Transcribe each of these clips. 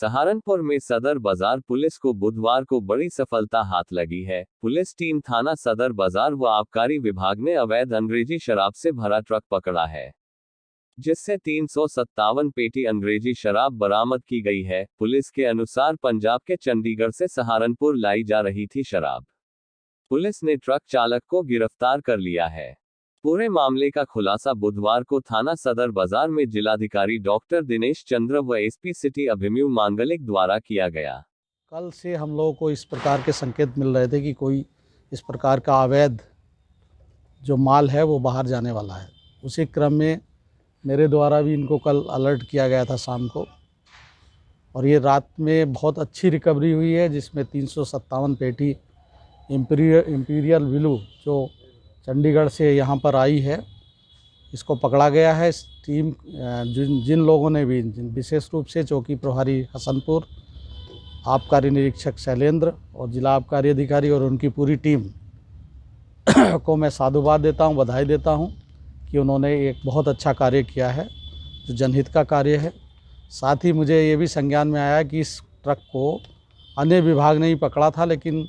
सहारनपुर में सदर बाजार पुलिस को बुधवार को बड़ी सफलता हाथ लगी है। पुलिस टीम थाना सदर बाजार व आबकारी विभाग ने अवैध अंग्रेजी शराब से भरा ट्रक पकड़ा है, जिससे 357 पेटी अंग्रेजी शराब बरामद की गई है। पुलिस के अनुसार पंजाब के चंडीगढ़ से सहारनपुर लाई जा रही थी शराब। पुलिस ने ट्रक चालक को गिरफ्तार कर लिया है। पूरे मामले का खुलासा बुधवार को थाना सदर बाजार में जिलाधिकारी डॉक्टर दिनेश चंद्र व एसपी सिटी अभिमन्यु मांगलिक द्वारा किया गया। कल से हम लोगों को इस प्रकार के संकेत मिल रहे थे कि कोई इस प्रकार का अवैध जो माल है वो बाहर जाने वाला है। उसी क्रम में मेरे द्वारा भी इनको कल अलर्ट किया गया था शाम को, और ये रात में बहुत अच्छी रिकवरी हुई है, जिसमें 357 पेटी इंपीरियल ब्लू जो चंडीगढ़ से यहाँ पर आई है, इसको पकड़ा गया है। इस टीम जिन लोगों ने भी, विशेष रूप से चौकी प्रभारी हसनपुर, आबकारी निरीक्षक शैलेंद्र और जिला आबकारी अधिकारी और उनकी पूरी टीम को मैं साधुवाद देता हूँ, बधाई देता हूँ कि उन्होंने एक बहुत अच्छा कार्य किया है जो जनहित का कार्य है। साथ ही मुझे ये भी संज्ञान में आया कि इस ट्रक को अन्य विभाग ने ही पकड़ा था, लेकिन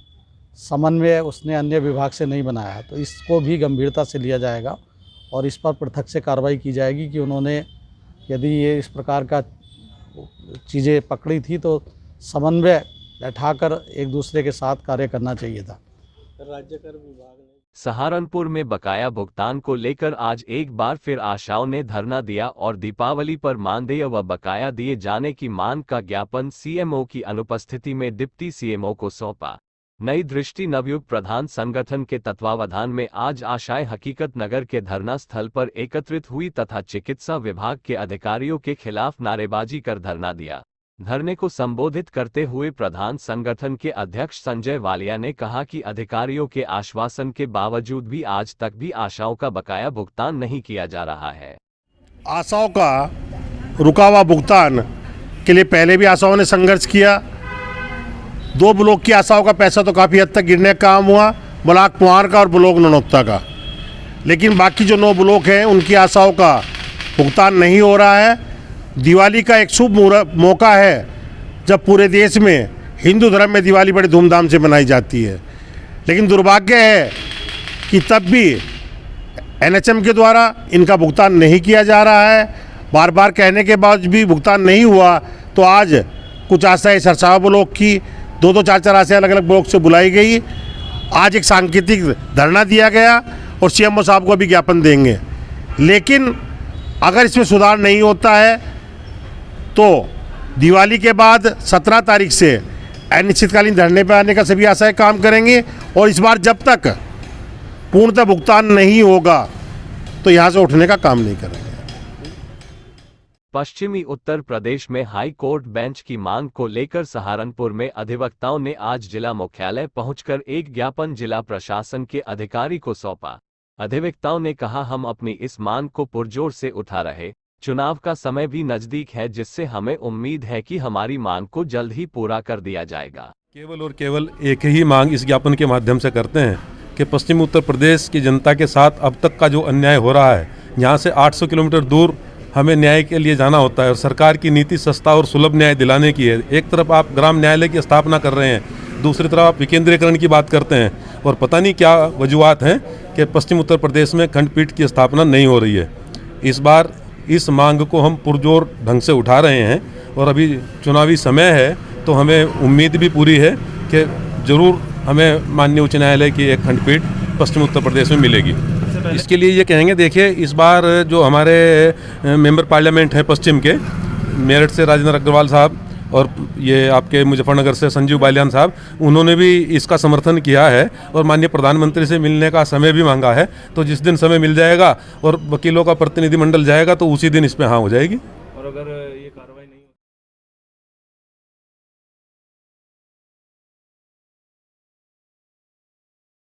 समन्वय उसने अन्य विभाग से नहीं बनाया, तो इसको भी गंभीरता से लिया जाएगा और इस पर पृथक से कार्रवाई की जाएगी कि उन्होंने यदि ये इस प्रकार का चीज़ें पकड़ी थी तो समन्वय बैठाकर एक दूसरे के साथ कार्य करना चाहिए था। राज्य कर विभाग ने सहारनपुर में बकाया भुगतान को लेकर आज एक बार फिर आशाओं ने धरना दिया और दीपावली पर मानदेय व बकाया दिए जाने की मांग का ज्ञापन सीएमओ की अनुपस्थिति में डिप्टी सीएमओ को सौंपा। नई दृष्टि नवयुग प्रधान संगठन के तत्वावधान में आज आशाएं हकीकत नगर के धरना स्थल पर एकत्रित हुई तथा चिकित्सा विभाग के अधिकारियों के खिलाफ नारेबाजी कर धरना दिया। धरने को संबोधित करते हुए प्रधान संगठन के अध्यक्ष संजय वालिया ने कहा कि अधिकारियों के आश्वासन के बावजूद भी आज तक भी आशाओं का बकाया भुगतान नहीं किया जा रहा है। आशाओं का रुका हुआ भुगतान के लिए पहले भी आशाओं ने संघर्ष किया। 2 ब्लॉक की आशाओं का पैसा तो काफ़ी हद तक गिरने का काम हुआ, ब्लॉक पुआर का और ब्लॉक ननौत्ता का, लेकिन बाकी जो 9 ब्लॉक हैं उनकी आशाओं का भुगतान नहीं हो रहा है। दिवाली का एक शुभ मौका है जब पूरे देश में हिंदू धर्म में दिवाली बड़ी धूमधाम से मनाई जाती है, लेकिन दुर्भाग्य है कि तब भी एनएचएम के द्वारा इनका भुगतान नहीं किया जा रहा है। बार बार कहने के बाद भी भुगतान नहीं हुआ, तो आज कुछ आशाएं सरसावा ब्लॉक की 2-2, 4-4 आशाएं अलग अलग ब्लॉक से बुलाई गई। आज एक सांकेतिक धरना दिया गया और सीएमओ साहब को भी ज्ञापन देंगे, लेकिन अगर इसमें सुधार नहीं होता है तो दिवाली के बाद 17 तारीख से अनिश्चितकालीन धरने पर आने का सभी आशाएं काम करेंगे, और इस बार जब तक पूर्णतः भुगतान नहीं होगा तो यहाँ से उठने का काम नहीं करेंगे। पश्चिमी उत्तर प्रदेश में हाई कोर्ट बेंच की मांग को लेकर सहारनपुर में अधिवक्ताओं ने आज जिला मुख्यालय पहुंचकर एक ज्ञापन जिला प्रशासन के अधिकारी को सौंपा। अधिवक्ताओं ने कहा, हम अपनी इस मांग को पुरजोर से उठा रहे, चुनाव का समय भी नजदीक है, जिससे हमें उम्मीद है कि हमारी मांग को जल्द ही पूरा कर दिया जाएगा। केवल और केवल एक ही मांग इस ज्ञापन के माध्यम से करते हैं कि पश्चिमी उत्तर प्रदेश की जनता के साथ अब तक का जो अन्याय हो रहा है, यहाँ से 800 किलोमीटर दूर हमें न्याय के लिए जाना होता है, और सरकार की नीति सस्ता और सुलभ न्याय दिलाने की है। एक तरफ आप ग्राम न्यायालय की स्थापना कर रहे हैं, दूसरी तरफ आप विकेंद्रीकरण की बात करते हैं, और पता नहीं क्या वजूहात हैं कि पश्चिम उत्तर प्रदेश में खंडपीठ की स्थापना नहीं हो रही है। इस बार इस मांग को हम पुरजोर ढंग से उठा रहे हैं, और अभी चुनावी समय है तो हमें उम्मीद भी पूरी है कि ज़रूर हमें माननीय उच्च न्यायालय की एक खंडपीठ पश्चिम उत्तर प्रदेश में मिलेगी। इसके लिए ये कहेंगे, देखिए इस बार जो हमारे मेंबर पार्लियामेंट हैं पश्चिम के, मेरठ से राजेंद्र अग्रवाल साहब और ये आपके मुजफ्फरनगर से संजीव बालियान साहब, उन्होंने भी इसका समर्थन किया है और माननीय प्रधानमंत्री से मिलने का समय भी मांगा है। तो जिस दिन समय मिल जाएगा और वकीलों का प्रतिनिधिमंडल जाएगा तो उसी दिन इस पर हाँ हो जाएगी। और अगर ये कार्रवाई